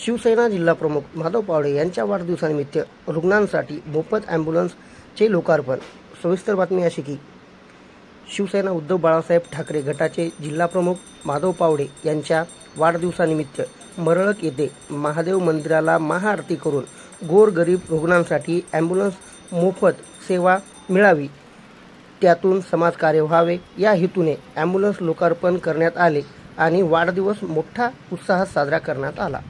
शिवसेना जिल्हाप्रमुख माधव पावडे यांच्या वाढदिवसानिमित्त रुग्णांसाठी मोफत ॲम्ब्युलन्सचे लोकार्पण। सविस्तर बातमी अशी की शिवसेना उद्धव बाळासाहेब ठाकरे गटाचे जिल्हाप्रमुख माधव पावडे यांच्या वाढदिवसानिमित्त मरळक येथे महादेव मंदिराला महाआरती करून गोरगरीब रुग्णांसाठी ॲम्ब्युलन्स मोफत सेवा मिळावी, त्यातून समाजकार्य व्हावे या हेतूने ॲम्ब्युलन्स लोकार्पण करण्यात आले आणि वाढदिवस मोठ्या उत्साहात साजरा करण्यात आला।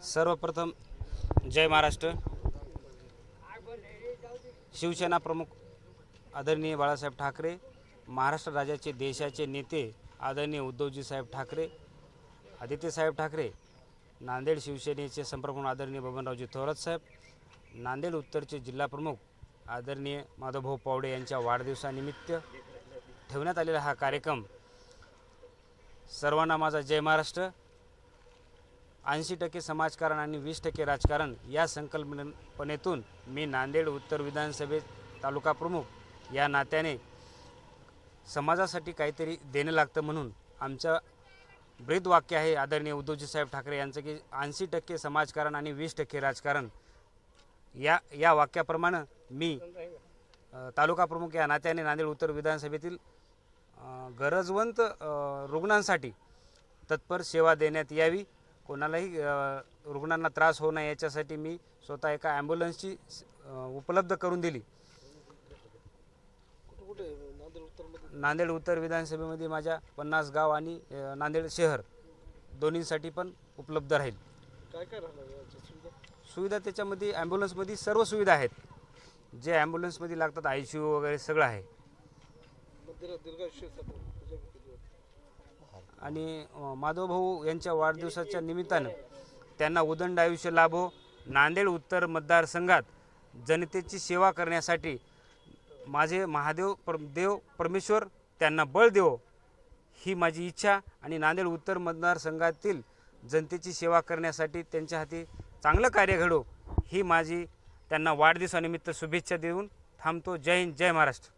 सर्वप्रथम जय महाराष्ट्र। शिवसेना प्रमुख आदरणीय बाळासाहेब ठाकरे, महाराष्ट्र राज्याचे देशाचे नेते आदरणीय उद्धवजी साहेब ठाकरे, आदित्य साहेब ठाकरे, नांदेड शिवसेनेचे संप्रमुख आदरणीय बबनरावजी थोरात साहेब, नांदेड उत्तरचे जिल्हाप्रमुख आदरणीय माधवभाऊ पावडे यांच्या वाढदिवसानिमित्त ठेवण्यात आलेला हा कार्यक्रम। सर्वांना माझा जय महाराष्ट्र। 80% समाजकारण आणि 20% राजकारण या संकल्पनेतून मी नांदेड उत्तर विधानसभेत तालुका प्रमुख या नात्याने समाजासाठी काहीतरी देणं लागतं म्हणून आमचं ब्रीद वाक्य आहे आदरणीय उद्धवजी साहेब ठाकरे यांचं की 80% समाजकारण आणि 20% राजकारण या वाक्याप्रमाणे मी तालुका प्रमुख या नात्याने नांदेड उत्तर विधानसभेतील गरजवंत रुग्णांसाठी तत्पर सेवा देण्यात यावी, कोणालाही रुग्णांना त्रास होऊ नये याच्यासाठी मी स्वतः एका ॲम्ब्युलन्सची उपलब्ध करून दिली। नांदेड उत्तर विधानसभेमध्ये माझ्या 50 गाव आणि नांदेड शहर दोन्हीसाठी पण उपलब्ध राहील। काय सुविधा त्याच्यामध्ये ॲम्ब्युलन्समध्ये सर्व सुविधा आहेत, जे ॲम्ब्युलन्समध्ये लागतात, ICU वगैरे सगळं आहे। आणि माधवभाऊ यांच्या वाढदिवसाच्या निमित्तानं त्यांना उदंड आयुष्य लाभो, नांदेड उत्तर मतदारसंघात जनतेची सेवा करण्यासाठी माझे महादेव देव परमेश्वर त्यांना बळ देवो ही माझी इच्छा आणि नांदेड उत्तर मतदारसंघातील जनतेची सेवा करण्यासाठी त्यांच्या हाती चांगलं कार्य घडो ही माझी त्यांना वाढदिवसानिमित्त शुभेच्छा देऊन थांबतो। जय हिंद, जय महाराष्ट्र।